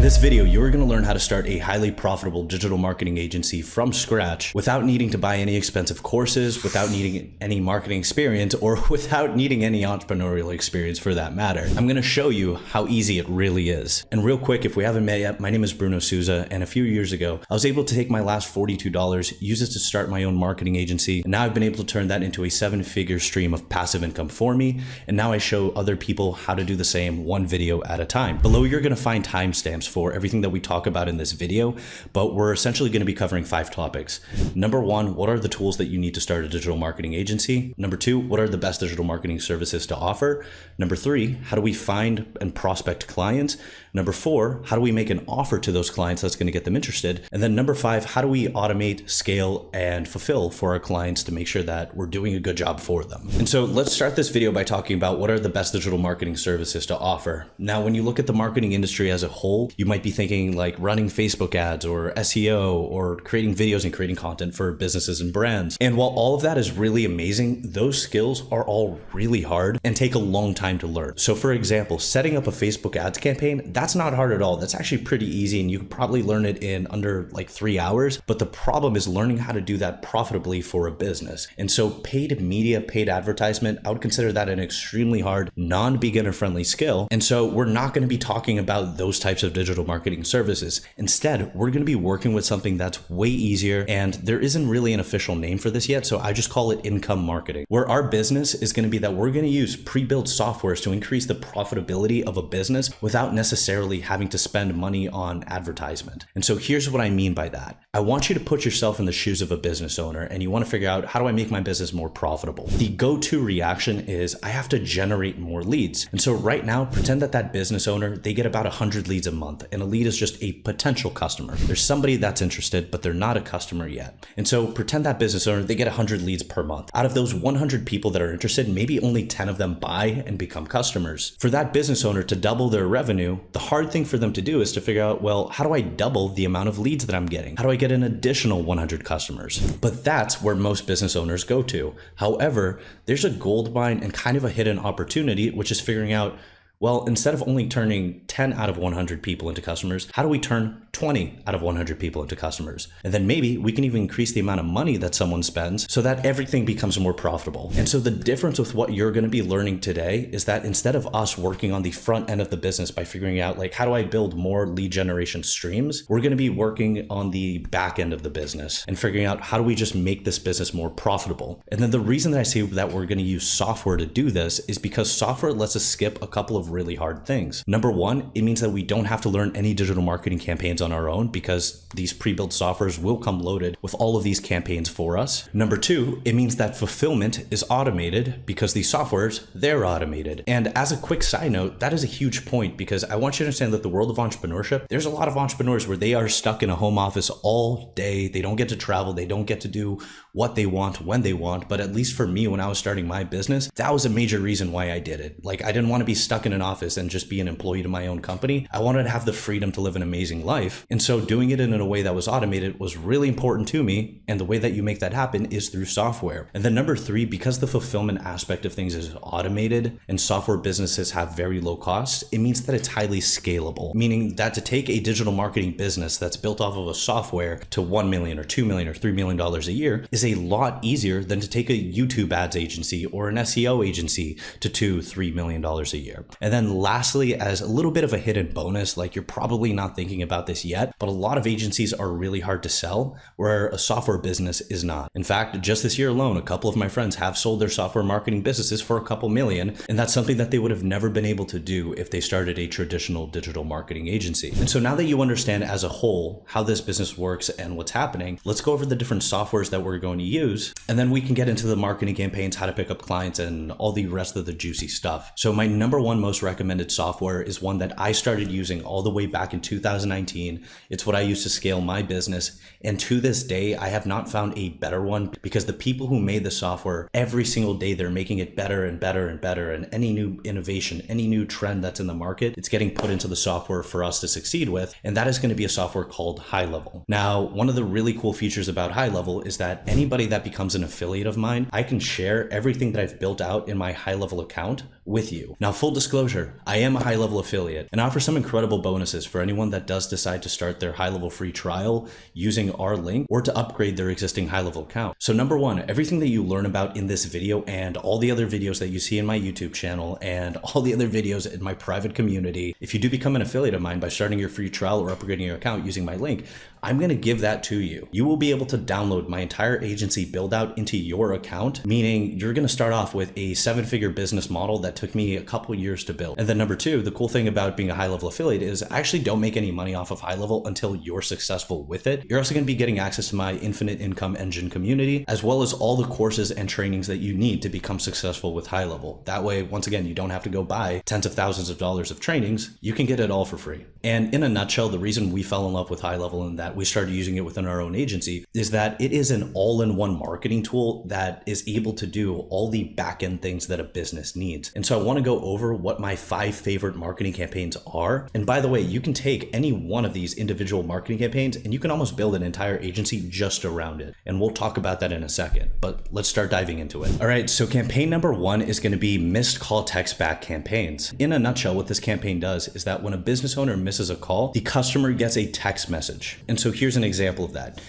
In this video, you're going to learn how to start a highly profitable digital marketing agency from scratch without needing to buy any expensive courses, without needing any marketing experience, or without needing any entrepreneurial experience for that matter. I'm going to show you how easy it really is. And real quick, if we haven't met yet, my name is Bruno Souza, and a few years ago, I was able to take my last $42, use it to start my own marketing agency, and now I've been able to turn that into a 7-figure stream of passive income for me, and now I show other people how to do the same one video at a time. Below, you're going to find timestamps for everything that we talk about in this video, but we're essentially going to be covering 5 topics. Number 1, what are the tools that you need to start a digital marketing agency? Number 2, what are the best digital marketing services to offer? Number 3, how do we find and prospect clients? Number 4, how do we make an offer to those clients that's going to get them interested? And then number 5, how do we automate, scale, and fulfill for our clients to make sure that we're doing a good job for them? And so let's start this video by talking about what are the best digital marketing services to offer. Now, when you look at the marketing industry as a whole, you might be thinking like running Facebook ads or SEO or creating videos and creating content for businesses and brands. And while all of that is really amazing, those skills are all really hard and take a long time to learn. So for example, setting up a Facebook ads campaign, that's not hard at all. That's actually pretty easy, and you can probably learn it in under like 3 hours. But the problem is learning how to do that profitably for a business. And so paid media, paid advertisement, I would consider that an extremely hard, non-beginner friendly skill. And so we're not going to be talking about those types of digital marketing services. Instead, we're going to be working with something that's way easier, and there isn't really an official name for this yet, so I just call it income marketing, where our business is going to be that we're going to use pre-built softwares to increase the profitability of a business without necessarily having to spend money on advertisement. And so here's what I mean by that. I want you to put yourself in the shoes of a business owner, and you want to figure out, how do I make my business more profitable? The go-to reaction is, I have to generate more leads. And so right now, pretend that that business owner, they get about 100 leads a month, and a lead is just a potential customer. There's somebody that's interested, but they're not a customer yet. And so pretend that business owner, they get 100 leads per month. Out of those 100 people that are interested, maybe only 10 of them buy and become customers. For that business owner to double their revenue, the hard thing for them to do is to figure out, well, how do I double the amount of leads that I'm getting? How do I get an additional 100 customers? But that's where most business owners go to. However, there's a gold mine and kind of a hidden opportunity, which is figuring out, well, instead of only turning 10 out of 100 people into customers, how do we turn 20 out of 100 people into customers? And then maybe we can even increase the amount of money that someone spends so that everything becomes more profitable. And so the difference with what you're going to be learning today is that instead of us working on the front end of the business by figuring out, like, how do I build more lead generation streams, we're going to be working on the back end of the business and figuring out, how do we just make this business more profitable? And then the reason that I say that we're going to use software to do this is because software lets us skip a couple of really hard things. Number 1, it means that we don't have to learn any digital marketing campaigns on our own, because these pre-built softwares will come loaded with all of these campaigns for us. Number 2, it means that fulfillment is automated because these softwares, they're automated. And as a quick side note, that is a huge point, because I want you to understand that the world of entrepreneurship, there's a lot of entrepreneurs where they are stuck in a home office all day. They don't get to travel. They don't get to do what they want when they want. But at least for me, when I was starting my business, that was a major reason why I did it. Like, I didn't want to be stuck in an office and just be an employee to my own company. I wanted to have the freedom to live an amazing life. And so doing it in a way that was automated was really important to me. And the way that you make that happen is through software. And then number 3, because the fulfillment aspect of things is automated and software businesses have very low costs, it means that it's highly scalable, meaning that to take a digital marketing business that's built off of a software to $1 million or $2 million or $3 million a year is a lot easier than to take a YouTube ads agency or an SEO agency to $2-3 million a year. And then lastly, as a little bit of a hidden bonus, like, you're probably not thinking about this yet, but a lot of agencies are really hard to sell, where a software business is not. In fact, just this year alone, a couple of my friends have sold their software marketing businesses for a couple million, and that's something that they would have never been able to do if they started a traditional digital marketing agency. And so now that you understand as a whole how this business works and what's happening, let's go over the different softwares that we're going to use, and then we can get into the marketing campaigns, how to pick up clients, and all the rest of the juicy stuff. So my number 1 most recommended software is one that I started using all the way back in 2019. It's what I use to scale my business. And to this day, I have not found a better one, because the people who made the software, every single day, they're making it better and better and better. And any new innovation, any new trend that's in the market, it's getting put into the software for us to succeed with. And that is going to be a software called GoHighlevel. Now, one of the really cool features about GoHighlevel is that anybody that becomes an affiliate of mine, I can share everything that I've built out in my GoHighlevel account with you. Now, full disclosure, disclosure, I am a high-level affiliate and offer some incredible bonuses for anyone that does decide to start their high-level free trial using our link or to upgrade their existing high-level account. So number one, everything that you learn about in this video and all the other videos that you see in my YouTube channel and all the other videos in my private community, if you do become an affiliate of mine by starting your free trial or upgrading your account using my link, I'm going to give that to you. You will be able to download my entire agency build out into your account, meaning you're going to start off with a 7-figure business model that took me a couple years to build. And then number two, the cool thing about being a high-level affiliate is I actually don't make any money off of high level until you're successful with it. You're also going to be getting access to my infinite income engine community, as well as all the courses and trainings that you need to become successful with high level. That way, once again, you don't have to go buy tens of thousands of dollars of trainings. You can get it all for free. And in a nutshell, the reason we fell in love with high level and that we started using it within our own agency is that it is an all-in-one marketing tool that is able to do all the back-end things that a business needs. And so I want to go over what my 5 favorite marketing campaigns are. And by the way, you can take any one of these individual marketing campaigns and you can almost build an entire agency just around it. And we'll talk about that in a second, but let's start diving into it. All right, so campaign number 1 is going to be missed call text back campaigns. In a nutshell, what this campaign does is that when a business owner misses a call, the customer gets a text message. And so here's an example of that.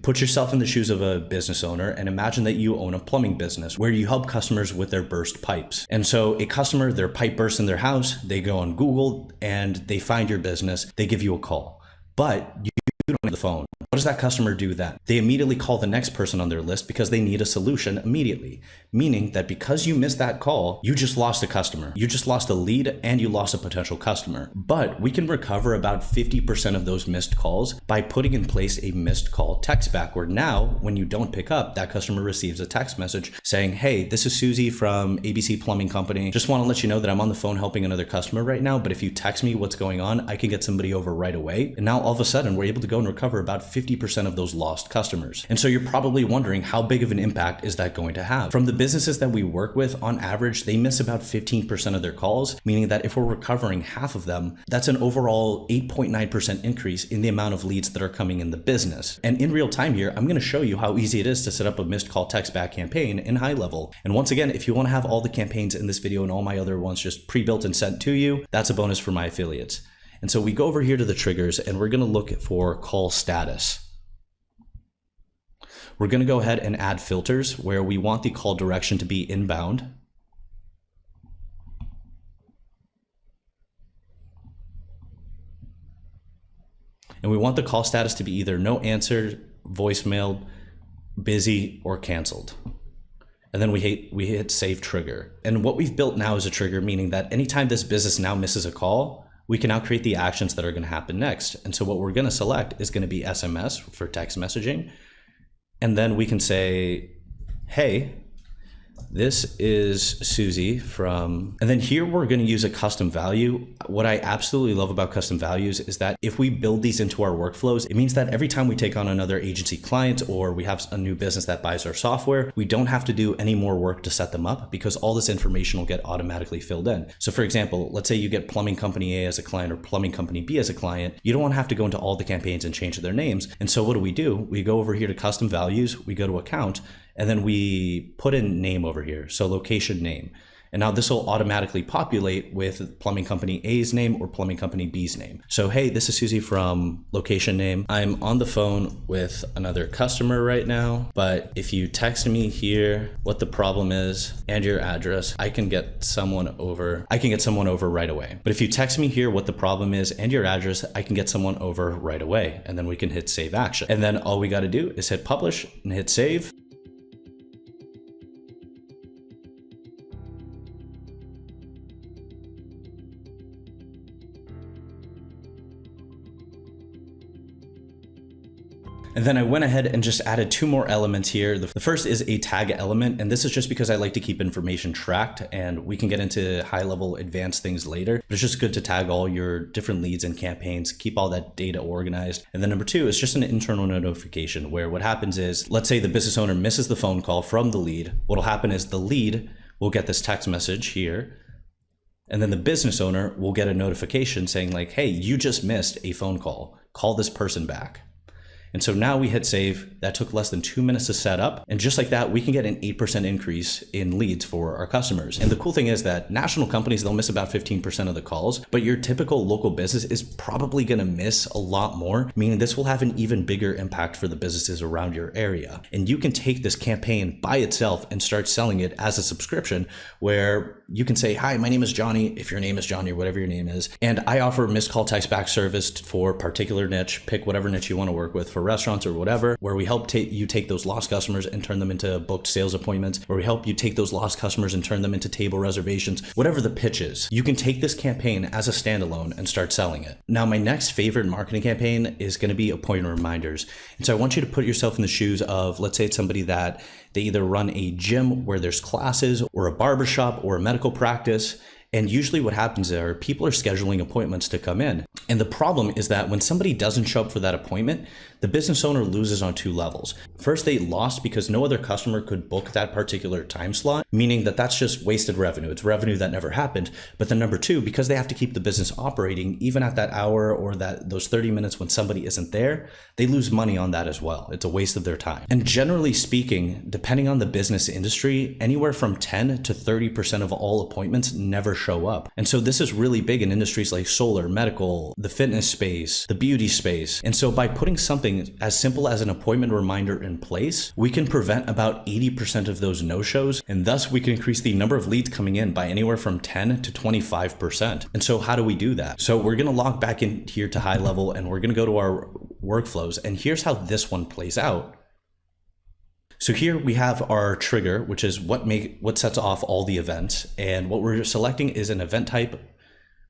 Put yourself in the shoes of a business owner and imagine that you own a plumbing business where you help customers with their burst pipes. And so a customer, their pipe bursts in their house, they go on Google and they find your business, they give you a call, but you don't have the phone. What does that customer do then? They immediately call the next person on their list because they need a solution immediately. Meaning that because you missed that call, you just lost a customer. You just lost a lead and you lost a potential customer. But we can recover about 50% of those missed calls by putting in place a missed call text back, where now when you don't pick up, that customer receives a text message saying, hey, this is Susie from ABC Plumbing Company. Just want to let you know that I'm on the phone helping another customer right now, but if you text me what's going on, I can get somebody over right away. And now all of a sudden we're able to go and recover about 50% of those lost customers. And so you're probably wondering, how big of an impact is that going to have? From the businesses that we work with, on average, they miss about 15% of their calls, meaning that if we're recovering half of them, that's an overall 8.9% increase in the amount of leads that are coming in the business. And in real time here, I'm going to show you how easy it is to set up a missed call text back campaign in high level. And once again, if you want to have all the campaigns in this video and all my other ones just pre-built and sent to you, that's a bonus for my affiliates. And so we go over here to the triggers and we're going to look for call status. We're going to go ahead and add filters where we want the call direction to be inbound. And we want the call status to be either no answer, voicemail, busy, or canceled. And then we hit save trigger. And what we've built now is a trigger, meaning that anytime this business now misses a call, we can now create the actions that are going to happen next. And so what we're going to select is going to be SMS for text messaging. And then we can say, hey, this is Susie from, and then here we're going to use a custom value. What I absolutely love about custom values is that if we build these into our workflows, it means that every time we take on another agency client or we have a new business that buys our software, we don't have to do any more work to set them up because all this information will get automatically filled in. So for example, let's say you get plumbing company A as a client or plumbing company B as a client. You don't want to have to go into all the campaigns and change their names. And so what do? We go over here to custom values, we go to account, and then we put in name over here. So location name. And now this will automatically populate with plumbing company A's name or plumbing company B's name. So, hey, this is Susie from location name. I'm on the phone with another customer right now, but if you text me here what the problem is and your address, I can get someone over right away. But if you text me here what the problem is and your address, I can get someone over right away. And then we can hit save action. And then all we got to do is hit publish and hit save. And then I went ahead and just added 2 more elements here. The first is a tag element, and this is just because I like to keep information tracked, and we can get into high-level advanced things later. But it's just good to tag all your different leads and campaigns, keep all that data organized. And then number 2 is just an internal notification where what happens is, let's say the business owner misses the phone call from the lead. What'll happen is the lead will get this text message here, and then the business owner will get a notification saying like, hey, you just missed a phone call. Call this person back. And so now we hit save. That took less than 2 minutes to set up. And just like that, we can get an 8% increase in leads for our customers. And the cool thing is that national companies, they'll miss about 15% of the calls, but your typical local business is probably going to miss a lot more, meaning this will have an even bigger impact for the businesses around your area. And you can take this campaign by itself and start selling it as a subscription, where you can say, hi, my name is Johnny, if your name is Johnny or whatever your name is, and I offer missed call text back service for particular niche. Pick whatever niche you want to work with, for restaurants or whatever, where we help you take those lost customers and turn them into booked sales appointments, where we help you take those lost customers and turn them into table reservations, whatever the pitch is. You can take this campaign as a standalone and start selling it. Now, my next favorite marketing campaign is going to be appointment reminders. And so I want you to put yourself in the shoes of, let's say it's somebody that they either run a gym where there's classes, or a barbershop, or a medical practice. And usually what happens there, people are scheduling appointments to come in. And the problem is that when somebody doesn't show up for that appointment, the business owner loses on two levels. First, they lost because no other customer could book that particular time slot, meaning that that's just wasted revenue. It's revenue that never happened. But then number two, because they have to keep the business operating, even at that hour or those 30 minutes when somebody isn't there, they lose money on that as well. It's a waste of their time. And generally speaking, depending on the business industry, anywhere from 10 to 30% of all appointments never show up. And so this is really big in industries like solar, medical, the fitness space, the beauty space. And so by putting something as simple as an appointment reminder in place, we can prevent about 80% of those no-shows, and thus we can increase the number of leads coming in by anywhere from 10 to 25%. And so how do we do that? So we're going to log back in here to High Level, and we're going to go to our workflows, and here's how this one plays out. So here we have our trigger, which is what sets off all the events. And what we're selecting is an event type.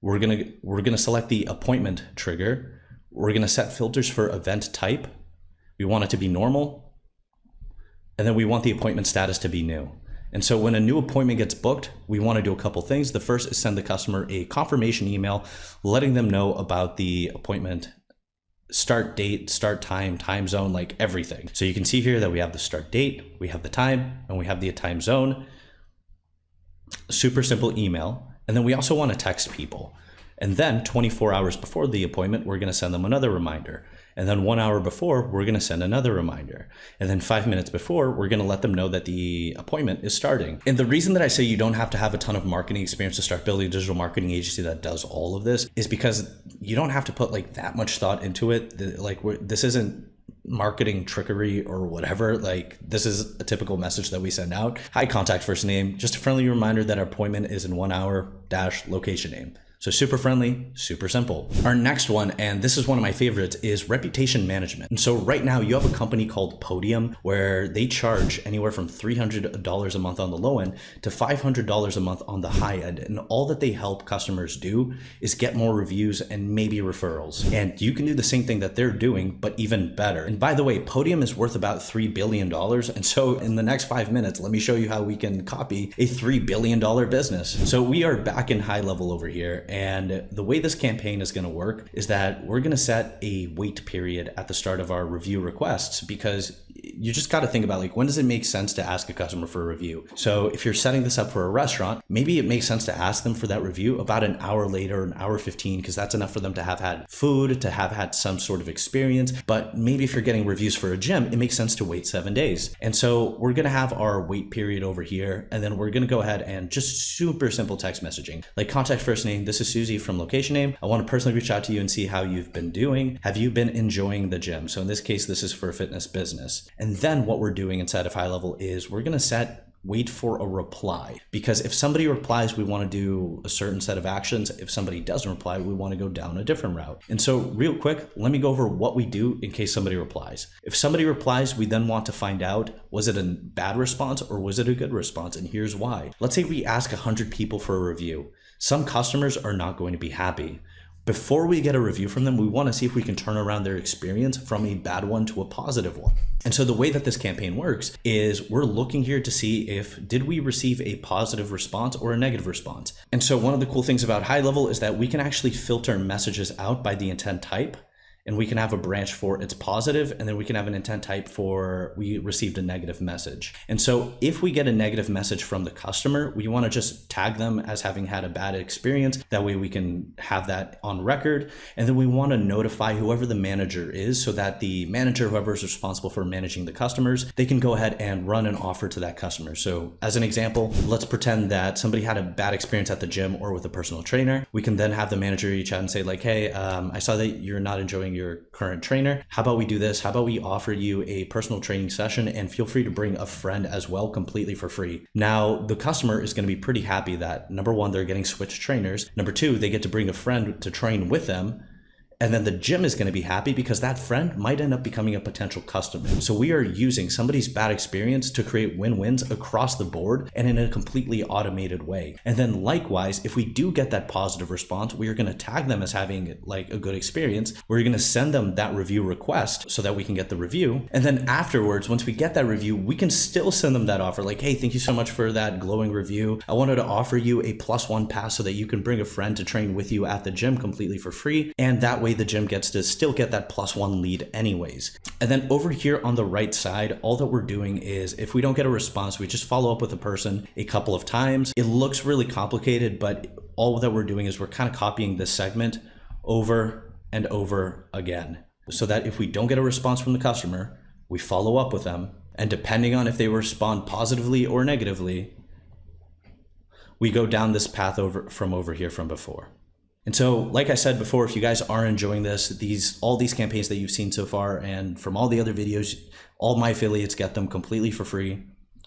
We're gonna select the appointment trigger. We're gonna set filters for event type. We want it to be normal. And then we want the appointment status to be new. And so when a new appointment gets booked, we want to do a couple things. The first is send the customer a confirmation email, letting them know about the appointment start date, start time, time zone, like everything. So you can see here that we have the start date, we have the time, and we have the time zone. Super simple email. And then we also want to text people. And then 24 hours before the appointment, we're going to send them another reminder. And then 1 hour before, we're going to send another reminder. And then 5 minutes before, we're going to let them know that the appointment is starting. And the reason that I say you don't have to have a ton of marketing experience to start building a digital marketing agency that does all of this is because you don't have to put like that much thought into it. This isn't marketing trickery or whatever. Like, this is a typical message that we send out. Hi, contact first name, just a friendly reminder that our appointment is in 1 hour - location name. So super friendly, super simple. Our next one, and this is one of my favorites, is reputation management. And so right now you have a company called Podium where they charge anywhere from $300 a month on the low end to $500 a month on the high end. And all that they help customers do is get more reviews and maybe referrals. And you can do the same thing that they're doing, but even better. And by the way, Podium is worth about $3 billion. And so in the next 5 minutes, let me show you how we can copy a $3 billion business. So we are back in High Level over here. And the way this campaign is going to work is that we're going to set a wait period at the start of our review requests, because you just got to think about, like, when does it make sense to ask a customer for a review? So if you're setting this up for a restaurant, maybe it makes sense to ask them for that review about an hour later, an hour 15, because that's enough for them to have had food, to have had some sort of experience. But maybe if you're getting reviews for a gym, it makes sense to wait 7 days. And so we're going to have our wait period over here, and then we're going to go ahead and just super simple text messaging, like contact first name. This is Susie from location name. I want to personally reach out to you and see how you've been doing. Have you been enjoying the gym? So in this case, this is for a fitness business. And then what we're doing inside of High Level is we're going to set wait for a reply, because if somebody replies, we want to do a certain set of actions. If somebody doesn't reply, we want to go down a different route. And so real quick, let me go over what we do in case somebody replies. If somebody replies, we then want to find out, was it a bad response or was it a good response? And here's why. Let's say we ask 100 people for a review. Some customers are not going to be happy. Before we get a review from them, we want to see if we can turn around their experience from a bad one to a positive one. And so the way that this campaign works is we're looking here to see if did we receive a positive response or a negative response. And so one of the cool things about High Level is that we can actually filter messages out by the intent type. and we can have a branch for it's positive, and then we can have an intent type for we received a negative message. And so if we get a negative message from the customer, we want to just tag them as having had a bad experience. That way we can have that on record. And then we want to notify whoever the manager is, so that the manager, whoever is responsible for managing the customers, they can go ahead and run an offer to that customer. So as an example, let's pretend that somebody had a bad experience at the gym or with a personal trainer. We can then have the manager reach out and say like, hey, I saw that you're not enjoying your current trainer. How about we do this? How about we offer you a personal training session, and feel free to bring a friend as well, completely for free. Now, the customer is going to be pretty happy that number one, they're getting switched trainers. Number two, they get to bring a friend to train with them. And then the gym is going to be happy because that friend might end up becoming a potential customer. So we are using somebody's bad experience to create win-wins across the board and in a completely automated way. And then likewise, if we do get that positive response, we are going to tag them as having like a good experience. We're going to send them that review request so that we can get the review. And then afterwards, once we get that review, we can still send them that offer like, hey, thank you so much for that glowing review. I wanted to offer you a +1 pass so that you can bring a friend to train with you at the gym completely for free. And that way the gym gets to still get that +1 lead anyways. And then over here on the right side, all that we're doing is if we don't get a response, we just follow up with the person a couple of times. It looks really complicated, but all that we're doing is we're kind of copying this segment over and over again, so that if we don't get a response from the customer, we follow up with them. And depending on if they respond positively or negatively, we go down this path over here from before. And so, like I said before, if you guys are enjoying this, all these campaigns that you've seen so far, and from all the other videos, all my affiliates get them completely for free,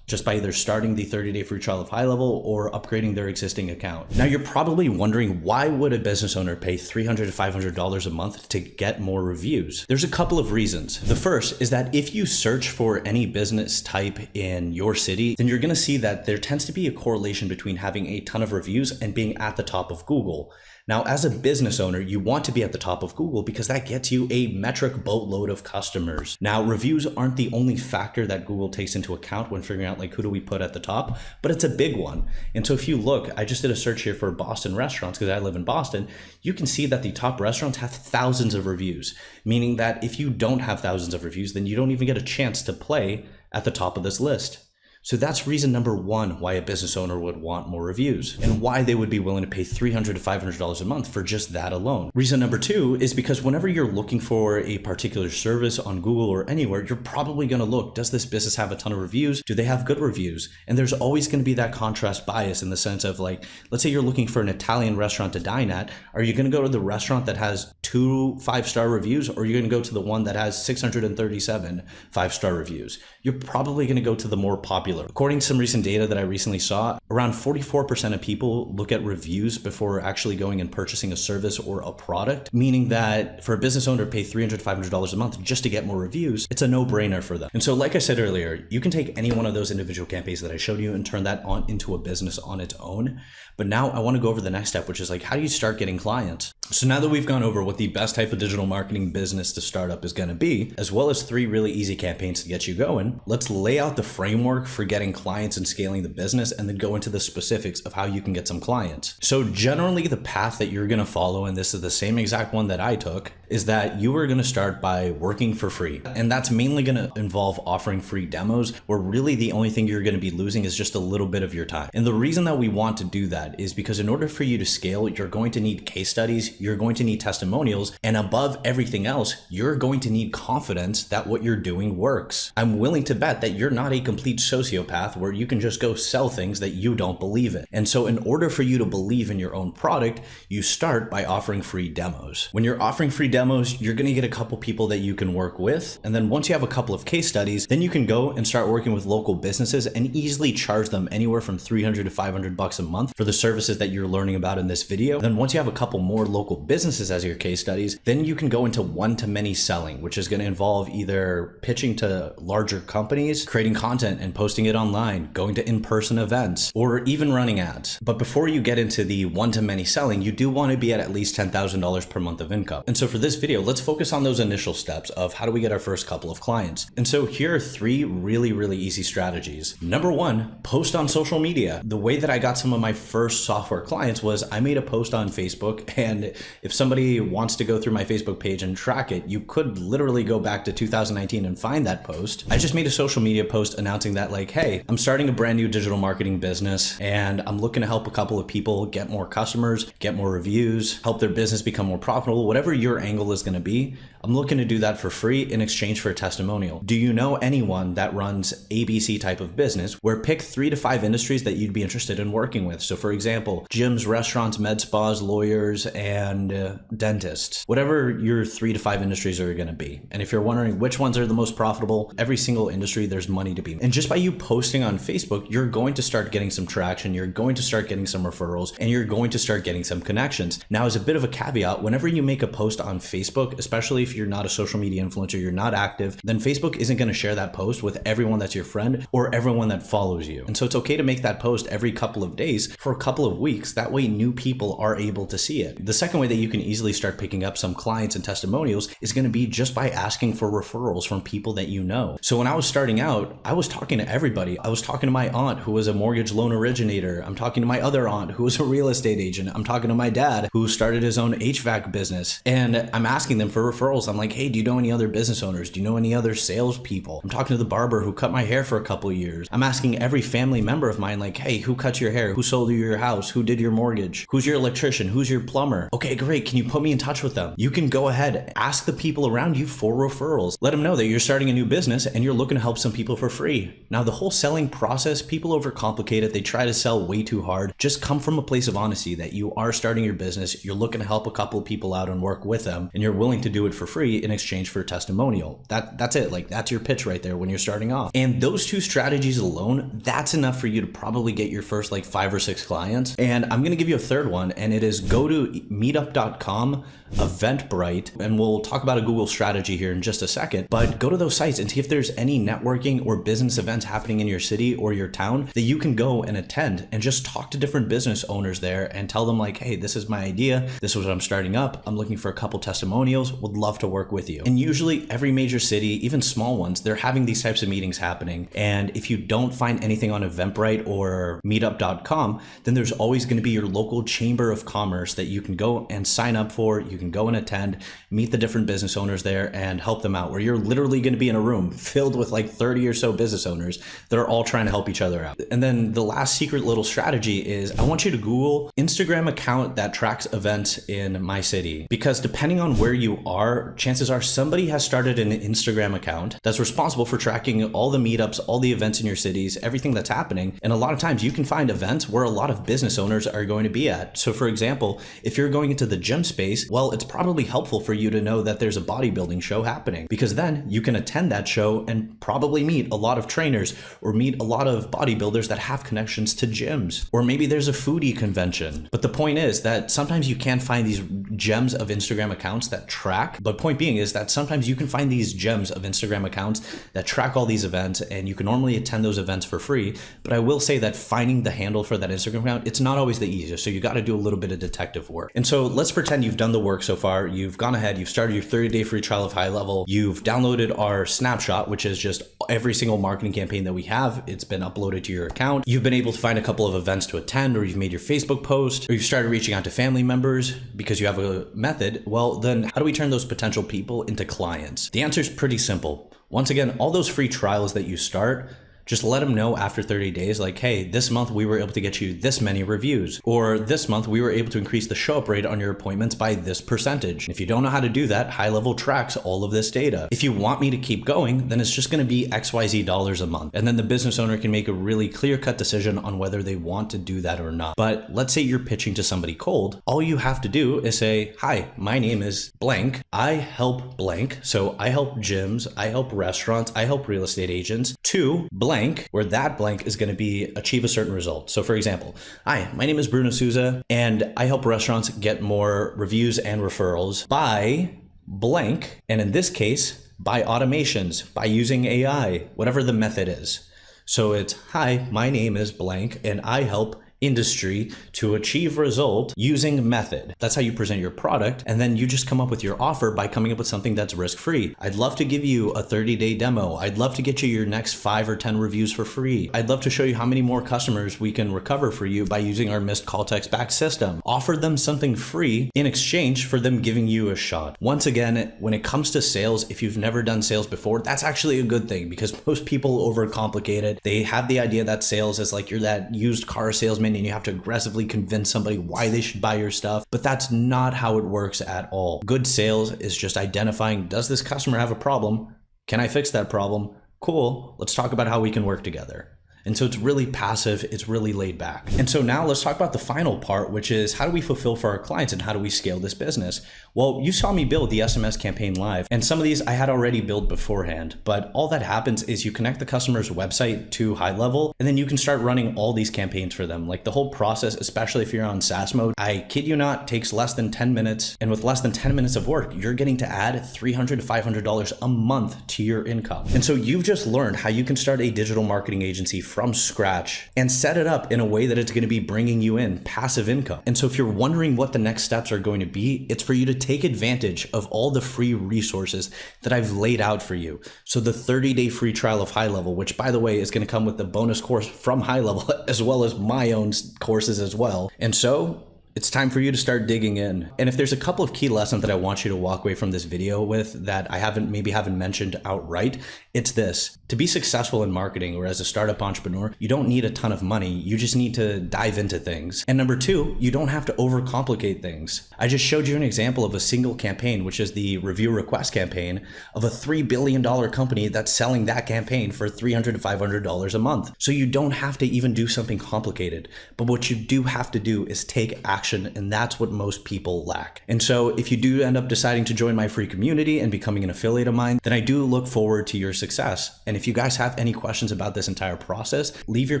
just by either starting the 30-day free trial of HighLevel or upgrading their existing account. Now, you're probably wondering, why would a business owner pay $300 to $500 a month to get more reviews? There's a couple of reasons. The first is that if you search for any business type in your city, then you're gonna see that there tends to be a correlation between having a ton of reviews and being at the top of Google. Now, as a business owner, you want to be at the top of Google because that gets you a metric boatload of customers. Now, reviews aren't the only factor that Google takes into account when figuring out like who do we put at the top, but it's a big one. And so if you look, I just did a search here for Boston restaurants because I live in Boston. You can see that the top restaurants have thousands of reviews, meaning that if you don't have thousands of reviews, then you don't even get a chance to play at the top of this list. So that's reason number one why a business owner would want more reviews and why they would be willing to pay $300 to $500 a month for just that alone. Reason number two is because whenever you're looking for a particular service on Google or anywhere, you're probably going to look, does this business have a ton of reviews? Do they have good reviews? And there's always going to be that contrast bias in the sense of like, let's say you're looking for an Italian restaurant to dine at. Are you going to go to the restaurant that has 2 5-star reviews, or are you going to go to the one that has 637 5-star reviews? You're probably going to go to the more popular. According to some recent data that I recently saw, around 44% of people look at reviews before actually going and purchasing a service or a product, meaning that for a business owner to pay $300 to $500 a month just to get more reviews, it's a no-brainer for them. And so like I said earlier, you can take any one of those individual campaigns that I showed you and turn that on into a business on its own. But now I want to go over the next step, which is like, how do you start getting clients? So now that we've gone over what the best type of digital marketing business to start up is going to be, as well as 3 really easy campaigns to get you going, let's lay out the framework for getting clients and scaling the business, and then go into the specifics of how you can get some clients. So generally the path that you're going to follow, and this is the same exact one that I took, is that you are going to start by working for free. And that's mainly going to involve offering free demos, where really the only thing you're going to be losing is just a little bit of your time. And the reason that we want to do that is because in order for you to scale, you're going to need case studies, you're going to need testimonials, and above everything else, you're going to need confidence that what you're doing works. I'm willing to bet that you're not a complete sociopath where you can just go sell things that you don't believe in. And so in order for you to believe in your own product, you start by offering free demos. When you're offering free demos, you're going to get a couple people that you can work with. And then once you have a couple of case studies, then you can go and start working with local businesses and easily charge them anywhere from $300 to $500 a month for the services that you're learning about in this video. Then once you have a couple more local businesses as your case studies, then you can go into one-to-many selling, which is going to involve either pitching to larger companies, creating content and posting posting it online, going to in-person events, or even running ads. But before you get into the one-to-many selling, you do want to be at least $10,000 per month of income. And so for this video, let's focus on those initial steps of how do we get our first couple of clients. And so here are three really easy strategies. Number one, post on social media. The way that I got some of my first software clients was I made a post on Facebook, and if somebody wants to go through my Facebook page and track it, you could literally go back to 2019 and find that post. I just made a social media post announcing that, like, hey, I'm starting a brand new digital marketing business and I'm looking to help a couple of people get more customers, get more reviews, help their business become more profitable. Whatever your angle is going to be, I'm looking to do that for free in exchange for a testimonial. Do you know anyone that runs ABC type of business, where pick 3 to 5 industries that you'd be interested in working with? So for example, gyms, restaurants, med spas, lawyers, and dentists, whatever your 3 to 5 industries are going to be. And if you're wondering which ones are the most profitable, every single industry, there's money to be made. And just by you posting on Facebook, you're going to start getting some traction, you're going to start getting some referrals, and you're going to start getting some connections. Now, as a bit of a caveat, whenever you make a post on Facebook, especially if you're not a social media influencer, you're not active, then Facebook isn't going to share that post with everyone that's your friend or everyone that follows you. And so it's okay to make that post every couple of days for a couple of weeks. That way new people are able to see it. The second way that you can easily start picking up some clients and testimonials is going to be just by asking for referrals from people that you know. So when I was starting out, I was talking to everybody. I was talking to my aunt, who was a mortgage loan originator. I'm talking to my other aunt, who was a real estate agent. I'm talking to my dad, who started his own HVAC business. And I'm asking them for referrals. I'm like, hey, do you know any other business owners? Do you know any other salespeople? I'm talking to the barber who cut my hair for a couple of years. I'm asking every family member of mine, like, hey, who cut your hair? Who sold you your house? Who did your mortgage? Who's your electrician? Who's your plumber? Okay, great. Can you put me in touch with them? You can go ahead, ask the people around you for referrals. Let them know that you're starting a new business and you're looking to help some people for free. Now, the whole selling process, people overcomplicate it. They try to sell way too hard. Just come from a place of honesty that you are starting your business. You're looking to help a couple of people out and work with them, and you're willing to do it for free in exchange for a testimonial. That's it. Like, that's your pitch right there when you're starting off. And those two strategies alone, that's enough for you to probably get your first like 5 or 6 clients. And I'm going to give you a third one, and it is go to meetup.com, Eventbrite, and we'll talk about a Google strategy here in just a second, but go to those sites and see if there's any networking or business events happening in your city or your town that you can go and attend, and just talk to different business owners there and tell them, like, hey, this is my idea. This is what I'm starting up. I'm looking for a couple testimonials. Would love to work with you. And usually every major city, even small ones, they're having these types of meetings happening. And if you don't find anything on Eventbrite or meetup.com, then there's always going to be your local chamber of commerce that you can go and sign up for. You can go and attend, meet the different business owners there and help them out, where you're literally going to be in a room filled with like 30 or so business owners that are all trying to help each other out. And then the last secret little strategy is I want you to Google Instagram account that tracks events in my city, because depending on where you are, chances are somebody has started an Instagram account that's responsible for tracking all the meetups, all the events in your cities, everything that's happening. And a lot of times you can find events where a lot of business owners are going to be at. So for example, if you're going into the gym space, well, it's probably helpful for you to know that there's a bodybuilding show happening, because then you can attend that show and probably meet a lot of trainers or meet a lot of bodybuilders that have connections to gyms. Or maybe there's a foodie convention. But the point is that sometimes you can't find these gems of Instagram accounts that track. But point being is that sometimes you can find these gems of Instagram accounts that track all these events, and you can normally attend those events for free. But I will say that finding the handle for that Instagram account, it's not always the easiest. So you got to do a little bit of detective work. And so let's pretend you've done the work so far. You've gone ahead, you've started your 30-day free trial of High Level. You've downloaded our snapshot, which is just every single marketing campaign that we have. It's been uploaded to your account. You've been able to find a couple of events to attend, or you've made your Facebook post, or you've started reaching out to family members because you have a method. Well, then how do we turn those potential people into clients? The answer is pretty simple. Once again, all those free trials that you start, just let them know after 30 days, like, hey, this month we were able to get you this many reviews, or this month we were able to increase the show up rate on your appointments by this percentage. If you don't know how to do that, High Level tracks all of this data. If you want me to keep going, then it's just going to be XYZ dollars a month. And then the business owner can make a really clear-cut decision on whether they want to do that or not. But let's say you're pitching to somebody cold. All you have to do is say, hi, my name is blank. I help blank. So I help gyms, I help restaurants, I help real estate agents to blank, where that blank is going to be achieve a certain result. So for example, hi, my name is Bruno Souza, and I help restaurants get more reviews and referrals by blank. And in this case, by automations, by using AI, whatever the method is. So it's, hi, my name is blank and I help industry to achieve result using method. That's how you present your product. And then you just come up with your offer by coming up with something that's risk-free. I'd love to give you a 30-day demo. I'd love to get you your next 5 or 10 reviews for free. I'd love to show you how many more customers we can recover for you by using our missed call text back system. Offer them something free in exchange for them giving you a shot. Once again, when it comes to sales, if you've never done sales before, that's actually a good thing because most people overcomplicate it. They have the idea that sales is like you're that used car salesman and you have to aggressively convince somebody why they should buy your stuff, but that's not how it works at all. Good sales is just identifying, does this customer have a problem? Can I fix that problem? Cool, let's talk about how we can work together. And so it's really passive, it's really laid back. And so now let's talk about the final part, which is how do we fulfill for our clients and how do we scale this business? Well, you saw me build the SMS campaign live, and some of these I had already built beforehand, but all that happens is you connect the customer's website to HighLevel, and then you can start running all these campaigns for them. Like the whole process, especially if you're on SaaS mode, I kid you not, takes less than 10 minutes. And with less than 10 minutes of work, you're getting to add $300 to $500 a month to your income. And so you've just learned how you can start a digital marketing agency from scratch and set it up in a way that it's going to be bringing you in passive income. And so if you're wondering what the next steps are going to be, it's for you to take advantage of all the free resources that I've laid out for you. So the 30-day free trial of HighLevel, which by the way is going to come with the bonus course from HighLevel as well as my own courses as well. And so it's time for you to start digging in. And if there's a couple of key lessons that I want you to walk away from this video with that I haven't mentioned outright, it's this. To be successful in marketing or as a startup entrepreneur, you don't need a ton of money. You just need to dive into things. And number 2, you don't have to overcomplicate things. I just showed you an example of a single campaign, which is the review request campaign of a $3 billion company that's selling that campaign for $300 to $500 a month. So you don't have to even do something complicated. But what you do have to do is take action, and that's what most people lack. And so if you do end up deciding to join my free community and becoming an affiliate of mine, then I do look forward to your success. And if you guys have any questions about this entire process, leave your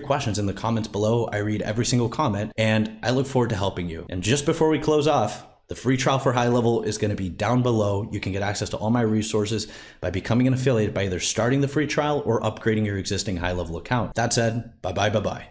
questions in the comments below. I read every single comment and I look forward to helping you. And just before we close off, the free trial for HighLevel is going to be down below. You can get access to all my resources by becoming an affiliate by either starting the free trial or upgrading your existing HighLevel account. That said, bye-bye.